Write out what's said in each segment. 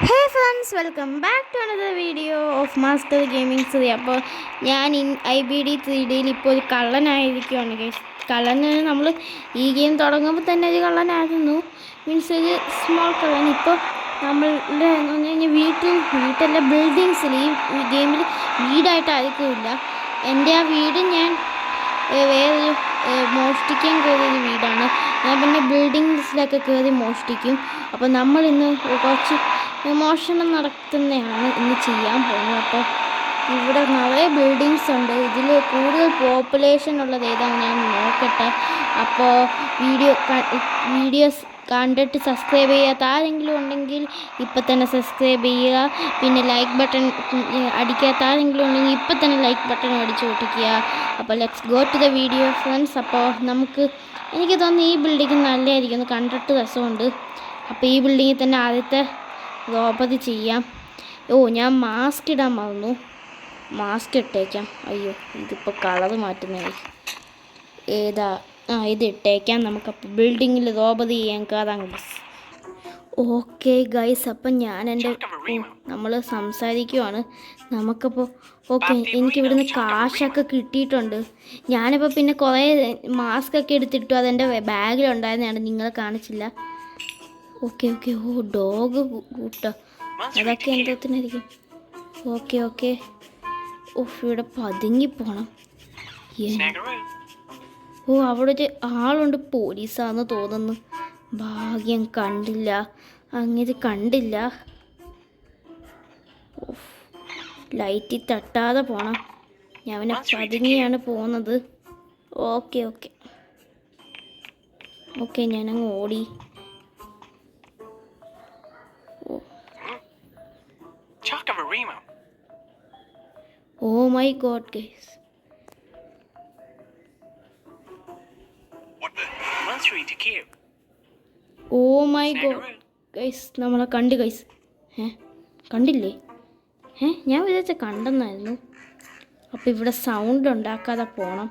Hey friends, welcome back to another video of master gaming Shri. അപ്പോൾ ഞാൻ IBD 3Dയിൽ ഇപ്പോൾ ഒരു കള്ളനായിരിക്കുകയാണ് ഗൈസ്. കള്ളന് നമ്മൾ ഈ ഗെയിം തുടങ്ങുമ്പോൾ തന്നെ ഒരു കള്ളനായിരുന്നു, മീൻസ് ഒരു സ്മോൾ കള്ളൻ. ഇപ്പോൾ നമ്മളുടെ എന്ന് പറഞ്ഞു കഴിഞ്ഞാൽ വീട്ടിലെ ബിൽഡിങ്സിൽ ഈ ഗെയിമിൽ വീടായിട്ടായിരിക്കില്ല. എൻ്റെ ആ വീട് ഞാൻ വേറൊരു മോഷ്ടിക്കാൻ കയറിയൊരു വീടാണ്. ഞാൻ പിന്നെ ബിൽഡിങ്സിലൊക്കെ കയറി മോഷ്ടിക്കും. അപ്പോൾ നമ്മൾ ഇന്ന് കുറച്ച് മോഷണം നടത്തുന്നതാണ് ഇന്ന് ചെയ്യാൻ പോകുന്നത്. അപ്പോൾ ഇവിടെ നിറയെ ബിൽഡിങ്സ് ഉണ്ട്. ഇതിൽ കൂടുതൽ പോപ്പുലേഷൻ ഉള്ളത് ഏതാണ് ഞാൻ നോക്കട്ടെ. അപ്പോൾ വീഡിയോസ് കണ്ടിട്ട് സബ്സ്ക്രൈബ് ചെയ്യാത്ത ആരെങ്കിലും ഉണ്ടെങ്കിൽ ഇപ്പം തന്നെ സബ്സ്ക്രൈബ് ചെയ്യുക. പിന്നെ ലൈക്ക് ബട്ടൺ അടിക്കാത്ത ആരെങ്കിലും ഉണ്ടെങ്കിൽ ഇപ്പം തന്നെ ലൈക്ക് ബട്ടൺ അടിച്ച് പൊട്ടിക്കുക. അപ്പോൾ let's go to the video friends. അപ്പോൾ എനിക്ക് തോന്നുന്നു ഈ ബിൽഡിങ് നല്ലതായിരിക്കും, കണ്ടിട്ട് രസമുണ്ട്. അപ്പോൾ ഈ ബിൽഡിങ്ങിൽ തന്നെ ആദ്യത്തെ റോബറി ചെയ്യാം. ഞാൻ മാസ്ക് ഇടാൻ മറന്നു. മാസ്ക് ഇട്ടേക്കാം. അയ്യോ, ഇതിപ്പോൾ കളർ മാറ്റുന്നതായി. ഏതാ? ഇത് ഇട്ടേക്കാം. നമുക്കപ്പോൾ ബിൽഡിങ്ങിൽ റോബറി ചെയ്യാൻ കയറാം ഗൈസ്. ഓക്കെ ഗൈസ്, അപ്പം നമ്മൾ സംസാരിക്കുവാണ്. നമുക്കപ്പോൾ എനിക്കിവിടുന്ന് കാശൊക്കെ കിട്ടിയിട്ടുണ്ട്. ഞാനിപ്പോൾ പിന്നെ കുറേ മാസ്ക് ഒക്കെ എടുത്തിട്ടു. അതെൻ്റെ ബാഗിലുണ്ടായിരുന്നതാണ്, നിങ്ങളെ കാണിച്ചില്ല. ഓക്കെ. ഡോഗ് കൂട്ടോ, അതൊക്കെ എന്തോത്തിനായിരിക്കും. ഓക്കെ. ഇവിടെ പതുങ്ങിപ്പോണം. അവിടെ ഒരു ആളുണ്ട്, പോലീസാന്ന് തോന്നുന്നു. ഭാഗ്യം കണ്ടില്ല, അങ്ങനെ കണ്ടില്ല. ലൈറ്റിൽ തട്ടാതെ പോണം. ഞാൻ പിന്നെ പതുങ്ങിയാണ് പോകുന്നത്. ഓക്കെ ഞാനങ്ങ് ഓടി. Oh my god guys. Oh my god guys, നമ്മളെ കണ്ട് ഗൈസ്. കണ്ടില്ലേ? ഞാൻ വിചാരിച്ച കണ്ടെന്നായിരുന്നു. അപ്പോൾ ഇവിടെ സൗണ്ട് ഉണ്ടാക്കാതെ പോണം.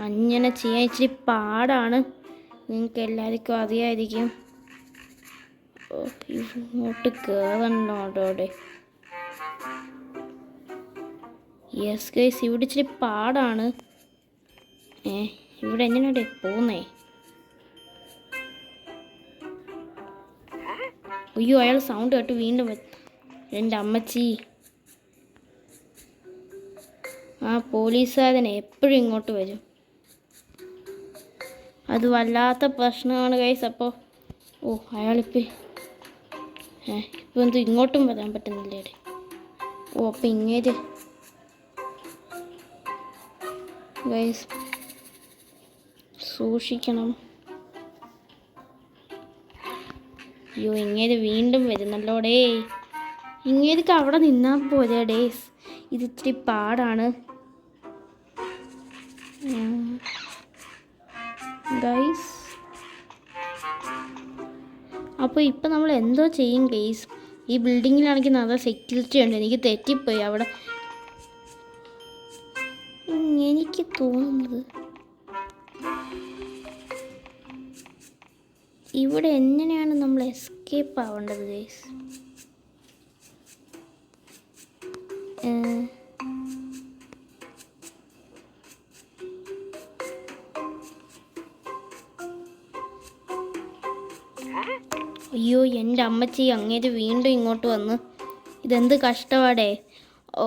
അങ്ങനെ ചെയ്യാൻ ഇച്ചിരി പാടാണ്, നിങ്ങൾക്ക് എല്ലാവർക്കും അറിയായിരിക്കും. ഇങ്ങോട്ട് കയറണ്ടോടെ. യെസ് ഗൈസ്, ഇവിടെ ഇച്ചിരി പാടാണ്. ഇവിടെ എങ്ങനെയാടെ പോകുന്നേ? അയ്യോ, അയാൾ സൗണ്ട് കേട്ട് വീണ്ടും എൻ്റെ അമ്മച്ചി. പോലീസുകാരനെ എപ്പോഴും ഇങ്ങോട്ട് വരും. അത് വല്ലാത്ത പ്രശ്നമാണ് ഗൈസ്. അപ്പോൾ അയാളിപ്പോൾ എന്തോ ഇങ്ങോട്ടും വരാൻ പറ്റുന്നില്ലേ? അപ്പോൾ ഇങ്ങേര് ഗൈസ് സൂക്ഷിക്കണം. അയ്യോ, ഇങ്ങേര് വീണ്ടും വരുന്നല്ലോടേ. ഇങ്ങേർക്ക് അവിടെ നിന്നാൽ പോലെ ഡേസ്. ഇത് ഇത്തിരി പാടാണ് ഗൈസ്. അപ്പോൾ ഇപ്പം നമ്മൾ എന്തോ ചെയ്യും ഗൈസ്. ഈ ബിൽഡിങ്ങിലാണെങ്കിൽ നല്ല സെക്യൂരിറ്റി ഉണ്ട്. എനിക്ക് തെറ്റിപ്പോയി അവിടെ. എനിക്ക് തോന്നുന്നത് ഇവിടെ എങ്ങനെയാണ് നമ്മൾ എസ്കേപ്പ് ആവേണ്ടത് ഗൈസ്? അയ്യോ, എൻ്റെ അമ്മച്ചി അങ്ങേര് വീണ്ടും ഇങ്ങോട്ട് വന്ന്. ഇതെന്ത് കഷ്ടപ്പാടേ. ഓ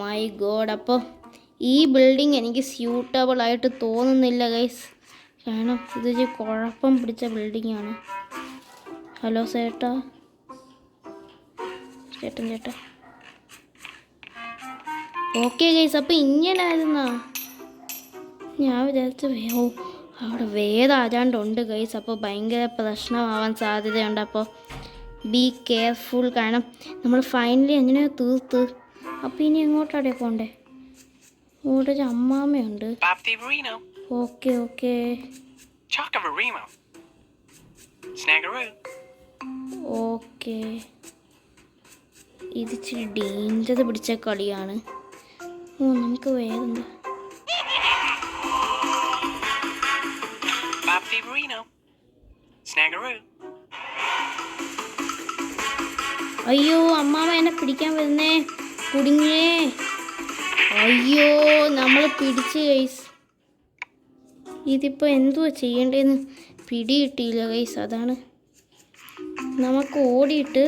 മൈ ഗോഡ്. അപ്പോൾ ഈ ബിൽഡിംഗ് എനിക്ക് സ്യൂട്ടബിൾ ആയിട്ട് തോന്നുന്നില്ല ഗൈസ്. കാരണം ഇതൊരു കുഴപ്പം പിടിച്ച ബിൽഡിങ്ങാണ്. ഹലോ ചേട്ടാ. ഓക്കെ ഗൈസ്, അപ്പോൾ ഇങ്ങനായിരുന്നാ? ഞാൻ വിചാരിച്ചു അവിടെ വേറെ ആരാണ്ടുണ്ട് ഗൈസ്. അപ്പോൾ ഭയങ്കര പ്രശ്നമാവാൻ സാധ്യതയുണ്ട്. അപ്പോൾ ബി കെയർഫുൾ. കാരണം നമ്മൾ ഫൈനലി എങ്ങനെയോ തീർത്ത്. അപ്പോൾ ഇനി എങ്ങോട്ടാടെ പോണ്ടേ? ഇവിടെ ഒരു അമ്മാമ്മയുണ്ട്. ഓക്കെ. ഇത് ഇച്ചിരി ഡേഞ്ചർ പിടിച്ച കളിയാണ്. നമുക്ക് വേറെന്താ? അയ്യോ അമ്മാമ്മ എന്നെ പിടിക്കാൻ വരുന്നേ, കുടുങ്ങിയേ. അയ്യോ നമ്മൾ പിടിച്ച് ഗൈസ്. ഇതിപ്പോൾ എന്തുവാ ചെയ്യേണ്ടതെന്ന് പിടി കിട്ടിയില്ല ഗൈസ്. അതാണ് നമുക്ക് ഓടിയിട്ട്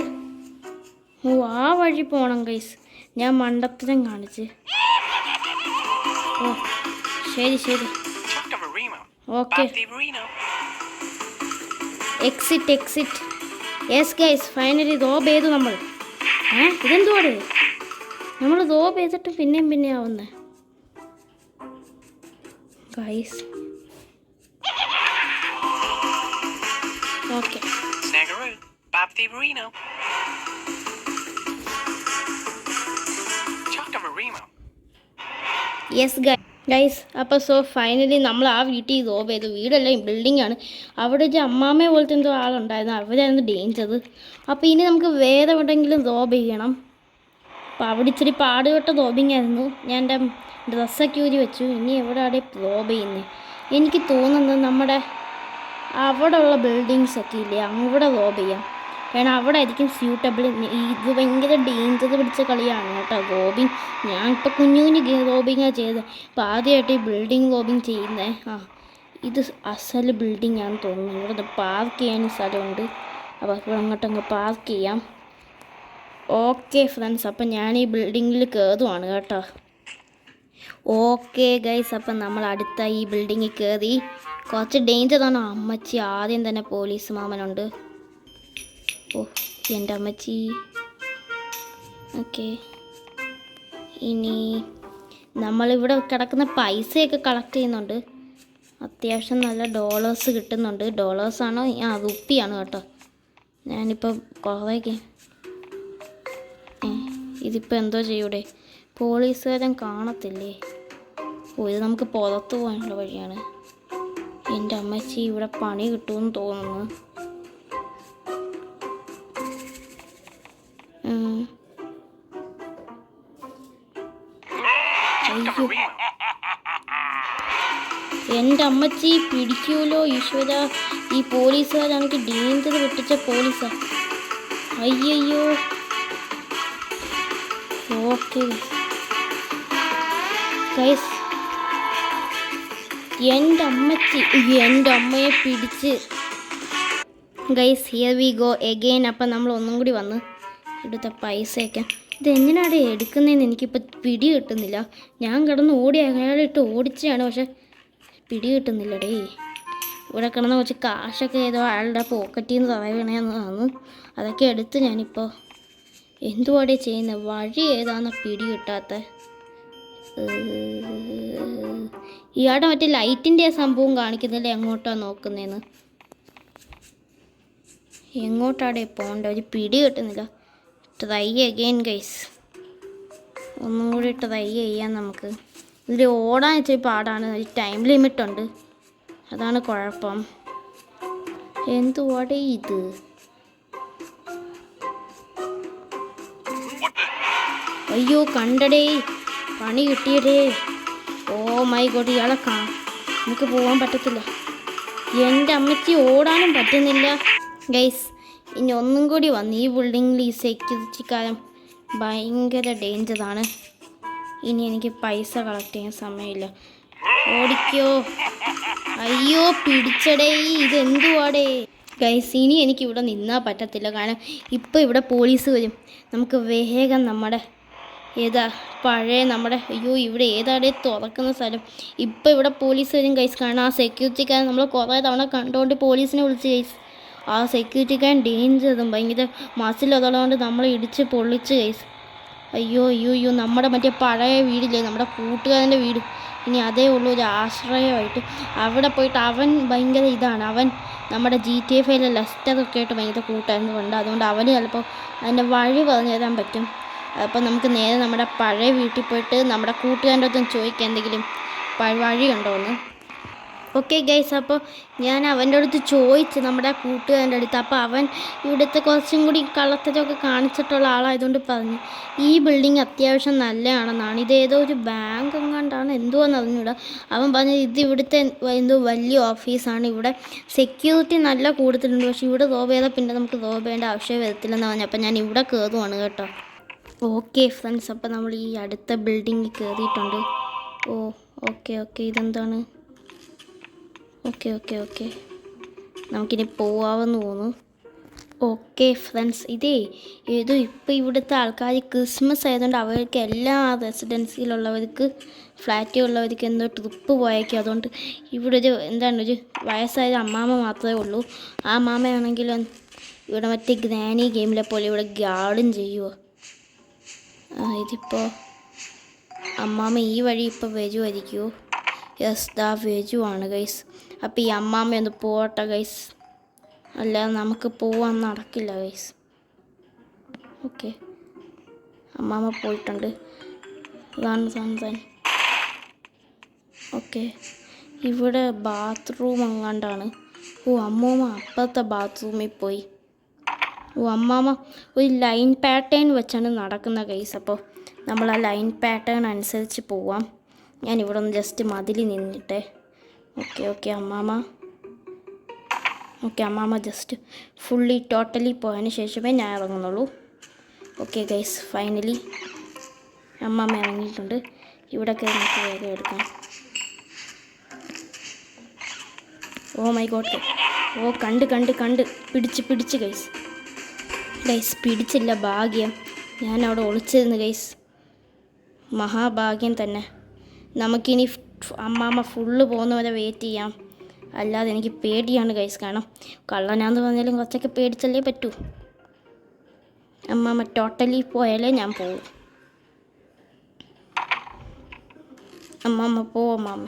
ആ വഴി പോകണം ഗൈസ്. ഞാൻ മണ്ടത്തരം കാണിച്ച്. ഓ ശരി ശരി okay. Exit exit. Yes guys, finally Rob ചെയ്തു നമ്മൾ. ഇതെന്തുവാടേ, നമ്മൾ റോബ് ചെയ്തിട്ട് പിന്നെയും ആവുന്നേ ഗൈസ്. Okay yes guys. അപ്പോൾ ഫൈനലി നമ്മൾ ആ വീട്ടിൽ റോബ് ചെയ്തു. വീടെല്ലാം ബിൽഡിംഗ് ആണ്. അവിടെ ഒരു അമ്മാമ്മയെ പോലത്തെ എന്തോ ആളുണ്ടായിരുന്നു, അവരായിരുന്നു ഡേഞ്ചർ. അപ്പോൾ ഇനി നമുക്ക് വേറെ എവിടെയെങ്കിലും റോബ് ചെയ്യണം. അപ്പോൾ അവിടെ ഇച്ചിരി പാടുപെട്ട റോബിങ് ആയിരുന്നു. ഞാൻ എൻ്റെ ഡ്രസ്സൊക്കെ ഊരി വെച്ചു. ഇനി എവിടെയാണ് റോബ് ചെയ്യുന്നത്? എനിക്ക് തോന്നുന്നത് നമ്മുടെ അവിടെ ഉള്ള ബിൽഡിങ്സൊക്കെ ഇല്ലേ, അവിടെ റോബ് ചെയ്യാം. കാരണം അവിടെ ആയിരിക്കും സ്യൂട്ടബിൾ. ഇത് ഭയങ്കര ഡേഞ്ചർ പിടിച്ച കളിയാണ് കേട്ടോ റോബിങ്. ഞാൻ ഇപ്പോൾ കുഞ്ഞു റോബിങ്ങാണ് ചെയ്തത്. ഇപ്പോൾ ആദ്യമായിട്ട് ഈ ബിൽഡിങ് റോബിങ് ചെയ്യുന്നത്. ഇത് അസൽ ബിൽഡിംഗ് ആണെന്ന് തോന്നുന്നു. ഇവിടെ പാർക്ക് ചെയ്യാൻ സ്ഥലമുണ്ട്. അപ്പോൾ ഇവിടെ അങ്ങോട്ടങ്ങ് പാർക്ക് ചെയ്യാം. ഓക്കെ ഫ്രണ്ട്സ്, അപ്പം ഞാൻ ഈ ബിൽഡിങ്ങിൽ കയറുവാണ് കേട്ടോ. ഓക്കെ ഗൈസ്, അപ്പം നമ്മൾ അടുത്ത ഈ ബിൽഡിങ്ങിൽ കയറി. കുറച്ച് ഡേഞ്ചറാണ്. അമ്മച്ചി ആദ്യം തന്നെ പോലീസ് മാമനുണ്ട്. ഓ എൻ്റെ അമ്മച്ചി. ഓക്കെ, ഇനി നമ്മളിവിടെ കിടക്കുന്ന പൈസയൊക്കെ കളക്ട് ചെയ്യുന്നുണ്ട്. അത്യാവശ്യം നല്ല ഡോളേഴ്സ് കിട്ടുന്നുണ്ട്. ഡോളേഴ്സാണോ റുപ്പിയാണ് കേട്ടോ. ഞാനിപ്പോൾ കുറേയൊക്കെ ഇതിപ്പോൾ എന്തോ ചെയ്യൂടെ, പോലീസുകാരൻ കാണത്തില്ലേ? ഓ ഇത് നമുക്ക് പുറത്ത് പോകാനുള്ള വഴിയാണ്. എൻ്റെ അമ്മച്ചി ഇവിടെ പണി കിട്ടുമെന്ന് തോന്നുന്നു. എൻ്റെ അമ്മച്ചി പിടിക്കൂലോ ഈശ്വര. ഈ പോലീസുകാരാണെങ്കിൽ ഡേഞ്ചർ വിട്ടിച്ച പോലീസാ. അയ്യോ. ഓക്കെ ഗൈസ്, എൻ്റെ അമ്മയെ പിടിച്ച് guys. Here we go again. അപ്പം നമ്മൾ ഒന്നും കൂടി വന്ന് ഇവിടുത്തെ പൈസയൊക്കെ ഇതെങ്ങനെയാണ് എടുക്കുന്നതെന്ന് എനിക്കിപ്പോൾ പിടി കിട്ടുന്നില്ല. ഞാൻ കിടന്ന് അയാളിട്ട് ഓടിച്ചാണ്, പക്ഷെ പിടി കിട്ടുന്നില്ലടേ. ഇവിടെ കിടന്ന് കുറച്ച് കാശൊക്കെ ഏതോ അയാളുടെ പോക്കറ്റിൽ നിന്ന് തറയണേന്ന്. അതൊക്കെ എടുത്ത് ഞാനിപ്പോൾ എന്തുവാടേ ചെയ്യുന്നത്? വഴി ഏതാണെന്ന പിടി കിട്ടാത്ത. ഇയാളുടെ മറ്റേ ലൈറ്റിൻ്റെ സംഭവം കാണിക്കുന്നില്ല, എങ്ങോട്ടാണ് നോക്കുന്നതെന്ന്. എങ്ങോട്ടാടെ പോകണ്ട, ഒരു പിടി കിട്ടുന്നില്ല. Try again guys. ഒന്നും കൂടി ട്രൈ ചെയ്യാം നമുക്ക്. ഇതിൽ ഓടാൻ ഇച്ചിരി പാടാണ്. ഒരു ടൈം ലിമിറ്റുണ്ട്, അതാണ് കുഴപ്പം. എന്തുവാടേ ഇത്? അയ്യോ കണ്ടടേ, പണി കിട്ടിയടേ. ഓ മൈ ഗോഡ്, ഇയാളെ നമുക്ക് പോകാൻ പറ്റത്തില്ല. എൻ്റെ അമ്മച്ചി ഓടാനും പറ്റുന്നില്ല ഗൈസ്. ഇനി ഒന്നും കൂടി വന്ന് ഈ ബിൽഡിങ്ങിൽ ഈ സെക്യൂരിറ്റിക്കാരൻ ഭയങ്കര ഡേഞ്ചറാണ്. ഇനി എനിക്ക് പൈസ കളക്ട് ചെയ്യാൻ സമയമില്ല. ഓടിക്കോ. അയ്യോ പിടിച്ചടേ, ഇതെന്തുവാടേ ഗൈസ്. ഇനി എനിക്കിവിടെ നിന്നാൽ പറ്റത്തില്ല, കാരണം ഇപ്പോൾ ഇവിടെ പോലീസ് വരും. നമുക്ക് വേഗം നമ്മുടെ പഴയ അയ്യോ ഇവിടെ ഏതാടേ തുറക്കുന്ന സ്ഥലം. ഇപ്പോൾ ഇവിടെ പോലീസ് വരും ഗൈസ്. കാരണം ആ സെക്യൂരിറ്റിക്കാരൻ നമ്മൾ കുറേ തവണ കണ്ടുകൊണ്ട് പോലീസിനെ വിളിച്ച് ഗൈസ്. ആ സെക്യൂരിറ്റിക്കാരൻ ഡേഞ്ചറും ഭയങ്കര മസിലുള്ളതുകൊണ്ട് നമ്മൾ ഇടിച്ച് പൊള്ളിച്ച് ഗൈസ്. അയ്യോ നമ്മുടെ മറ്റേ പഴയ വീടില്ലേ, നമ്മുടെ കൂട്ടുകാരൻ്റെ വീട്, ഇനി അതേ ഉള്ളൂ ഒരു ആശ്രയമായിട്ട്. അവിടെ പോയിട്ട് അവൻ ഭയങ്കര ഇതാണ്. അവൻ നമ്മുടെ GTA 5 ലെസ്റ്ററൊക്കെ ആയിട്ട് ഭയങ്കര കൂട്ടായിരുന്നു. അതുകൊണ്ട് അവന് ചിലപ്പോൾ അതിൻ്റെ വഴി പറഞ്ഞു തരാൻ പറ്റും. അപ്പോൾ നമുക്ക് നേരെ നമ്മുടെ പഴയ വീട്ടിൽ പോയിട്ട് നമ്മുടെ കൂട്ടുകാരൻ്റെ അടുത്തും ചോദിക്കാം എന്തെങ്കിലും വഴിയുണ്ടോ എന്ന്. ഓക്കെ ഗൈസ്, അപ്പോൾ ഞാൻ അവൻ്റെ അടുത്ത് ചോദിച്ചു, നമ്മുടെ കൂട്ടുകാരൻ്റെ അടുത്ത്. അപ്പോൾ അവൻ ഇവിടുത്തെ കുറച്ചും കൂടി കള്ളത്തരമൊക്കെ കാണിച്ചിട്ടുള്ള ആളായതുകൊണ്ട് പറഞ്ഞു ഈ ബിൽഡിംഗ് അത്യാവശ്യം നല്ലതാണെന്നാണ്. ഇതേതോ ഒരു ബാങ്ക് എങ്ങാണ്ടാണ്, എന്തുവാന്ന് അറിഞ്ഞൂടാ. അവൻ പറഞ്ഞത് ഇത് ഇവിടുത്തെ എന്തോ വലിയ ഓഫീസാണ്, ഇവിടെ സെക്യൂരിറ്റി നല്ല കൂടുതലുണ്ട്, പക്ഷേ ഇവിടെ റോബ് ചെയ്താൽ പിന്നെ നമുക്ക് റോബ് ചെയ്യേണ്ട ആവശ്യം വരത്തില്ലെന്ന് പറഞ്ഞു. അപ്പോൾ ഞാൻ ഇവിടെ കയറുവാണ് കേട്ടോ. ഓക്കെ ഫ്രണ്ട്സ്, അപ്പോൾ നമ്മൾ ഈ അടുത്ത ബിൽഡിങ്ങിൽ കയറിയിട്ടുണ്ട്. ഓക്കെ ഇതെന്താണ്? ഓക്കെ നമുക്കിനി പോവാമെന്ന് തോന്നുന്നു. ഓക്കെ ഫ്രണ്ട്സ്, ഇത് ഇപ്പോൾ ഇവിടുത്തെ ആൾക്കാർ ക്രിസ്മസ് ആയതുകൊണ്ട് അവർക്ക് എല്ലാ റെസിഡൻസിയിലുള്ളവർക്ക് ഫ്ലാറ്റുള്ളവർക്ക് എന്തോ ട്രിപ്പ് പോയേക്കും. അതുകൊണ്ട് ഇവിടെ ഒരു വയസ്സായ അമ്മാമ്മ മാത്രമേ ഉള്ളൂ. ആ അമ്മാമ്മയാണെങ്കിൽ ഇവിടെ മറ്റേ ഗ്രാനി ഗെയിമിലെ പോലെ ഇവിടെ ഗാർഡൻ ചെയ്യുമോ. ഇതിപ്പോൾ അമ്മാമ്മ ഈ വഴി ഇപ്പോൾ വരുമായിരിക്കുമോ? യെസ്, ദാ വരുവാണ് ഗൈസ്. അപ്പോൾ ഈ അമ്മാമ്മ ഒന്ന് പോട്ടെ ഗൈസ്, അല്ലാതെ നമുക്ക് പോവാൻ നടക്കില്ല ഗൈസ്. ഓക്കെ, അമ്മാമ്മ പോയിട്ടുണ്ട്. ഓക്കെ, ഇവിടെ ബാത്റൂം എങ്ങാണ്ടാണ്. അമ്മൂമ്മ അപ്പുറത്തെ ബാത്റൂമിൽ പോയി. അമ്മാമ്മ ഒരു ലൈൻ പാറ്റേൺ വെച്ചാണ് നടക്കുന്ന ഗൈസ്. അപ്പോൾ നമ്മൾ ആ ലൈൻ പാറ്റേൺ അനുസരിച്ച് പോവാം. ഞാനിവിടെ ഒന്ന് ജസ്റ്റ് മതിൽ നിന്നിട്ടെ. ഓക്കെ അമ്മാമ്മ ജസ്റ്റ് ഫുള്ളി ടോട്ടലി പോയതിന് ശേഷമേ ഞാൻ ഇറങ്ങുന്നുള്ളൂ. ഓക്കെ ഗൈസ്, ഫൈനലി അമ്മാമ്മ ഇറങ്ങിയിട്ടുണ്ട്. ഇവിടെയൊക്കെ നമുക്ക് വേഗം എടുക്കാം. ഓ മൈ ഗോഡ്, കണ്ട് പിടിച്ച് ഗൈസ് പിടിച്ചില്ല, ഭാഗ്യം. ഞാൻ അവിടെ ഒളിച്ചിരുന്നു ഗൈസ്, മഹാഭാഗ്യം തന്നെ. നമുക്കിനി അമ്മാമ്മ ഫുള്ള് പോകുന്നവരെ വെയിറ്റ് ചെയ്യാം, അല്ലാതെ എനിക്ക് പേടിയാണ് ഗൈസ്. കാരണം കള്ളനാന്ന് പറഞ്ഞാലും കുറച്ചൊക്കെ പേടിച്ചല്ലേ പറ്റൂ. അമ്മാമ്മ ടോട്ടലി പോയാലേ ഞാൻ പോവും. അമ്മാമ്മ അമ്മാമ്മ.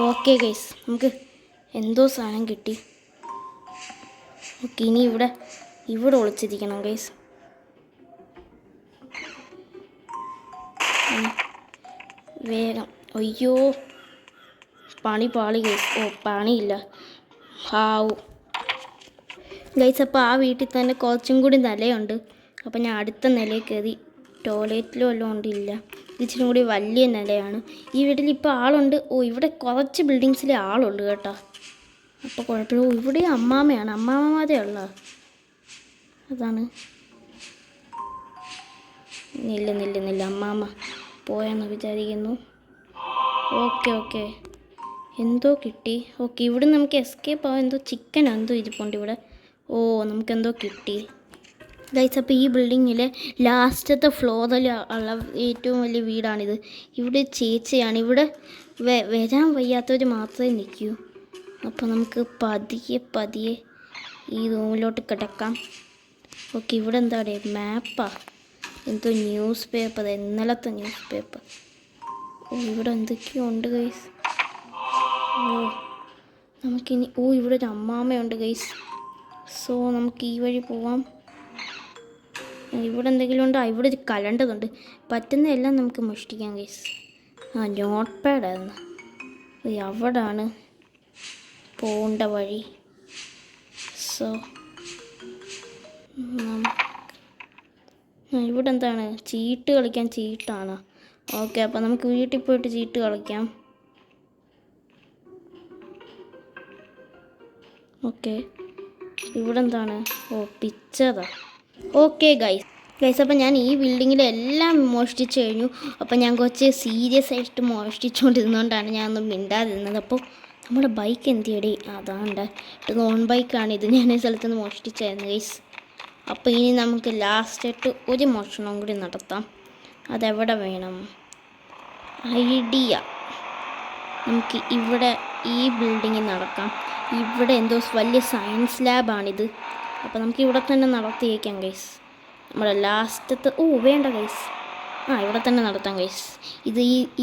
ഓക്കെ ഗൈസ് നമുക്ക് എന്തോ സാധനം കിട്ടി. ഓക്കെ, ഇനി ഇവിടെ ഒളിച്ചിരിക്കണം ഗൈസ്. വേഗം. അയ്യോ, പാളി ഗൈസ്. പണിയില്ല. ഗൈസ്, അപ്പോൾ ആ വീട്ടിൽ തന്നെ കുറച്ചും കൂടി നിലയുണ്ട്. അപ്പോൾ ഞാൻ അടുത്ത നിലയിൽ കയറി. ടോയ്ലറ്റിലും വല്ലതും ഉണ്ടില്ല. ഇച്ചിരി കൂടി വലിയ നിലയാണ്. ഈ വീട്ടിൽ ഇപ്പോൾ ആളുണ്ട്. ഇവിടെ കുറച്ച് ബിൽഡിങ്സിൽ ആളുണ്ട് കേട്ടോ. അപ്പോൾ കുഴപ്പമില്ല. ഇവിടെ അമ്മാമ്മയാണ്, അമ്മാമ്മമാരേ ഉള്ള അതാണ്. നില്ല അമ്മാമ്മ പോയെന്ന് വിചാരിക്കുന്നു. ഓക്കെ എന്തോ കിട്ടി. ഓക്കെ, ഇവിടെ നമുക്ക് എസ്കേപ്പ് ആവാൻ എന്തോ ചിക്കൻ എന്തോ ഇരിപ്പുണ്ട് ഇവിടെ. നമുക്കെന്തോ കിട്ടി ഗൈസ്. അപ്പോൾ ഈ ബിൽഡിങ്ങിലെ ലാസ്റ്റത്തെ ഫ്ലോറിൽ ഉള്ള ഏറ്റവും വലിയ വീടാണിത്. ഇവിടെ ചേച്ചിയാണ്. ഇവിടെ വരാൻ വയ്യാത്തവർ മാത്രമേ നിൽക്കൂ. അപ്പോൾ നമുക്ക് പതിയെ ഈ റൂമിലോട്ട് കിടക്കാം. ഓക്കെ, ഇവിടെ എന്താ പറയുക, മാപ്പാ, എന്തോ ന്യൂസ് പേപ്പർ, ഇന്നലത്തെ ന്യൂസ് പേപ്പർ. ഇവിടെ എന്തൊക്കെയോ ഉണ്ട് ഗൈസ്. നമുക്കിനി ഇവിടെ ഒരു അമ്മാമ്മയുണ്ട് ഗൈസ്. സോ നമുക്ക് ഈ വഴി പോവാം. ഇവിടെ എന്തെങ്കിലും ഉണ്ടോ? ഇവിടെ ഒരു കലണ്ടറുണ്ട്. പറ്റുന്നതെല്ലാം നമുക്ക് മോഷ്ടിക്കാം ഗൈസ്. നോട്ട് പാഡായിരുന്നു. അവിടാണ് പോകേണ്ട വഴി. സോ ഇവിടെ എന്താണ്? ചീട്ട് കളിക്കാൻ ചീട്ടാണ്. ഓക്കെ, അപ്പോൾ നമുക്ക് വീട്ടിൽ പോയിട്ട് ചീട്ട് കളിക്കാം. ഓക്കെ, ഇവിടെ എന്താണ്? പിക്ചറാ. ഓക്കെ ഗൈസ്, അപ്പോൾ ഞാൻ ഈ ബിൽഡിങ്ങിലെല്ലാം മോഷ്ടിച്ച് കഴിഞ്ഞു. അപ്പോൾ ഞാൻ കുറച്ച് സീരിയസ് ആയിട്ട് മോഷ്ടിച്ചുകൊണ്ടിരുന്നതുകൊണ്ടാണ് ഞാനൊന്നും മിണ്ടാതിരുന്നത്. അപ്പോൾ നമ്മുടെ ബൈക്ക് എന്തിയടി? അതാണ്ട് നോൺ ബൈക്കാണിത്. ഞാൻ ഈ സ്ഥലത്തുനിന്ന് മോഷ്ടിച്ചായിരുന്നു ഗൈസ്. അപ്പോൾ ഇനി നമുക്ക് ലാസ്റ്റായിട്ട് ഒരു മോഷണവും കൂടി നടത്താം. അതെവിടെ വേണം? ഐഡിയ. നമുക്ക് ഇവിടെ ഈ ബിൽഡിങ്ങിൽ നടക്കാം. ഇവിടെ എന്തോ വലിയ സയൻസ് ലാബാണിത്. അപ്പോൾ നമുക്ക് ഇവിടെ തന്നെ നടത്തിയേക്കാം ഗൈസ്. നമ്മുടെ ലാസ്റ്റത്തെ വേണ്ട ഗൈസ്. ഇവിടെ തന്നെ നടത്താം ഗൈസ്.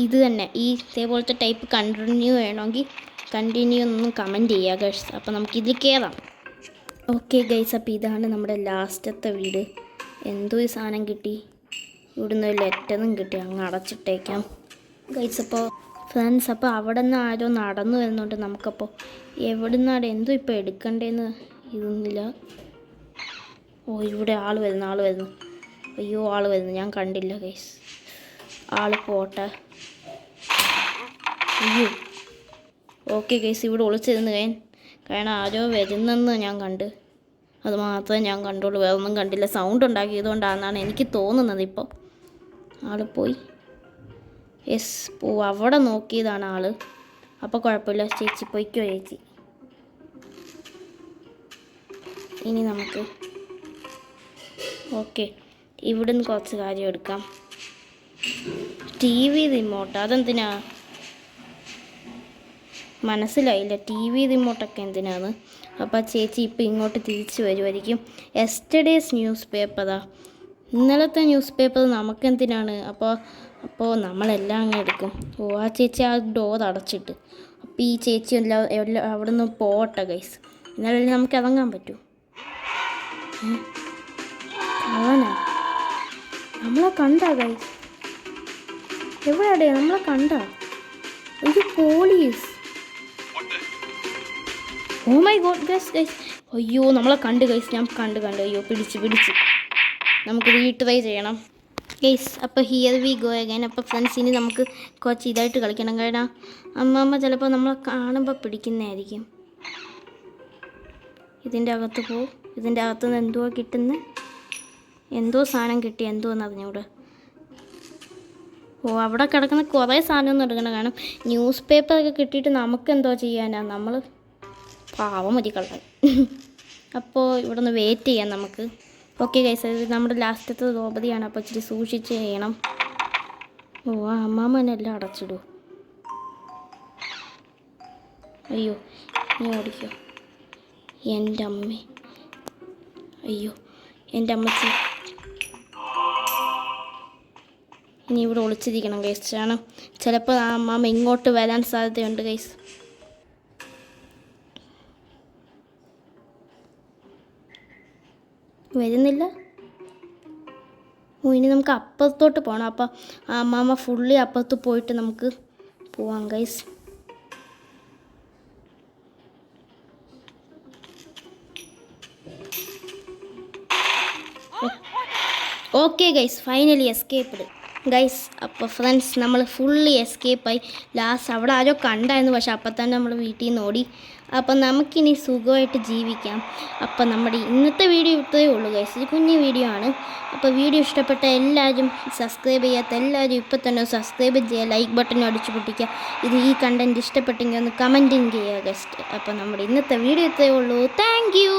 ഇത് തന്നെ ഇതേപോലത്തെ ടൈപ്പ് കണ്ടിന്യൂ വേണമെങ്കിൽ കണ്ടിന്യൂ ഒന്നും കമൻറ്റ് ചെയ്യുക ഗൈസ്. അപ്പോൾ നമുക്കിതിൽ കയറാം. ഓക്കെ ഗൈസ്, അപ്പോൾ ഇതാണ് നമ്മുടെ ലാസ്റ്റത്തെ വീട്. എന്തോ ഈ സാധനം കിട്ടി. ഇവിടുന്ന് ഒരു ലെറ്ററും കിട്ടി. അങ്ങ് അടച്ചിട്ടേക്കാം ഗൈസ്. അപ്പോൾ ഫ്രണ്ട്സ്, അപ്പോൾ അവിടെ നിന്ന് ആരോ നടന്നു വരുന്നുണ്ട്. നമുക്കപ്പോൾ എവിടെ നിന്നാണ് എന്തോ ഇപ്പോൾ എടുക്കണ്ടേന്ന് ഇതൊന്നുമില്ല. ഓ, ഇവിടെ ആൾ വരുന്നു. അയ്യോ, ആൾ വരുന്നു. ഞാൻ കണ്ടില്ല ഗൈസ്. ആൾ പോട്ടെ. അയ്യോ, ഓക്കെ ഗൈസ്. ഇവിടെ ഒളിച്ചിരുന്ന് കാരണം ആരോ വരുന്നെന്ന് ഞാൻ കണ്ട്. അത് മാത്രമേ ഞാൻ കണ്ടുള്ളൂ, വേറെ ഒന്നും കണ്ടില്ല. സൗണ്ട് ഉണ്ടാക്കിയതുകൊണ്ടാണെന്നാണ് എനിക്ക് തോന്നുന്നത്. ഇപ്പോൾ ആൾ പോയി. യെസ്, അവിടെ നോക്കിയതാണ് ആൾ. അപ്പോൾ കുഴപ്പമില്ല. ചേച്ചി പോയിക്കോ ചേച്ചി. ഇനി നമുക്ക് ഓക്കെ ഇവിടുന്ന് കുറച്ച് കാര്യം എടുക്കാം. TV റിമോട്ട് അതെന്തിനാ മനസ്സിലായില്ല. TV റിമോട്ടൊക്കെ എന്തിനാണ്? അപ്പോൾ ചേച്ചി ഇപ്പോൾ ഇങ്ങോട്ട് തിരിച്ച് വരുമായിരിക്കും. യെസ്റ്റർഡേസ് ന്യൂസ് പേപ്പറാ, ഇന്നലത്തെ ന്യൂസ് പേപ്പർ നമുക്കെന്തിനാണ്? അപ്പോൾ നമ്മളെല്ലാം അങ്ങ് എടുക്കും. ഓ, ആ ചേച്ചി ആ ഡോർ അടച്ചിട്ട്. അപ്പോൾ ഈ ചേച്ചി എല്ലാം അവിടെ നിന്ന് പോട്ടെ ഗൈസ്. എന്നാലല്ലേ നമുക്ക് ഇറങ്ങാൻ പറ്റൂ. അവനാ നമ്മളെ കണ്ടാ ഗൈസ്? എവിടെയാടേ നമ്മളെ കണ്ടാ? ഒരു police. Oh my god guys. അയ്യോ, നമ്മളെ കണ്ട് ഗൈസ്. ഞാൻ കണ്ട്. അയ്യോ, പിടിച്ച് നമുക്ക് റീട്രൈ ചെയ്യണം ഗൈസ്. അപ്പോൾ ഹിയർ വി ഗോ അഗൈൻ. അപ്പോൾ ഫ്രണ്ട്സ്, ഇനി നമുക്ക് കുറച്ച് ഇതായിട്ട് കളിക്കണം. കാരണം അമ്മ ചിലപ്പോൾ നമ്മളെ കാണുമ്പോൾ പിടിക്കുന്നതായിരിക്കും. ഇതിൻ്റെ അകത്ത് പോവും. ഇതിൻ്റെ അകത്തുനിന്ന് എന്തോ കിട്ടുന്നത്, എന്തോ സാധനം കിട്ടി, എന്തോന്ന് അറിഞ്ഞൂടെ. ഓ, അവിടെ കിടക്കുന്ന കുറേ സാധനമൊന്നും എടുക്കണം. കാരണം ന്യൂസ് പേപ്പറൊക്കെ കിട്ടിയിട്ട് നമുക്കെന്തോ ചെയ്യാനാ? നമ്മൾ പാവം മതി കളയാൻ. അപ്പോൾ ഇവിടെ നിന്ന് വെയിറ്റ് ചെയ്യാം നമുക്ക്. ഓക്കെ ഗൈസ്, ഇത് നമ്മുടെ ലാസ്റ്റത്തെ ദ്രൗപതിയാണ്. അപ്പോൾ ഇച്ചിരി സൂക്ഷിച്ച് ചെയ്യണം. ഓ, ആ അമ്മാമ്മനെല്ലാം അടച്ചിടൂ. അയ്യോ, നീ ഓടിക്കോ. എൻ്റെ അമ്മേ, അയ്യോ എൻ്റെ അമ്മച്ചി. ഇനി ഇവിടെ ഒളിച്ചിരിക്കണം ഗൈസ്. കാരണം ചിലപ്പോൾ ആ അമ്മാമ്മ ഇങ്ങോട്ട് വരാൻ സാധ്യതയുണ്ട് ഗൈസ്. വരുന്നില്ല. ഓ, ഇനി നമുക്ക് അപ്പുറത്തോട്ട് പോകണം. അപ്പോൾ ആ അമ്മാമ്മ ഫുള്ളി അപ്പുറത്ത് പോയിട്ട് നമുക്ക് പോവാം guys. Okay guys, finally escaped guys. അപ്പോൾ ഫ്രണ്ട്സ്, നമ്മൾ ഫുള്ളി എസ്കേപ്പായി. ലാസ്റ്റ് അവിടെ ആരോ കണ്ടായിരുന്നു, പക്ഷെ അപ്പം തന്നെ നമ്മൾ വീട്ടിൽ നിന്ന് ഓടി. അപ്പം നമുക്കിനി സുഖമായിട്ട് ജീവിക്കാം. അപ്പം നമ്മുടെ ഇന്നത്തെ വീഡിയോ ഇത്രയേ ഉള്ളൂ ഗൈസ്. ഇത് കുഞ്ഞു വീഡിയോ ആണ്. അപ്പോൾ വീഡിയോ ഇഷ്ടപ്പെട്ട എല്ലാവരും, സബ്സ്ക്രൈബ് ചെയ്യാത്ത എല്ലാവരും ഇപ്പം തന്നെ സബ്സ്ക്രൈബ് ചെയ്യുക, ലൈക്ക് ബട്ടൺ അടിച്ചു പൊട്ടിക്കുക. ഈ കണ്ടൻറ്റ് ഇഷ്ടപ്പെട്ടെങ്കിൽ ഒന്ന് കമൻറ്റിങ് ചെയ്യുക ഗൈസ്. അപ്പോൾ നമ്മുടെ ഇന്നത്തെ വീഡിയോ ഇത്രയേ ഉള്ളൂ. Thank you.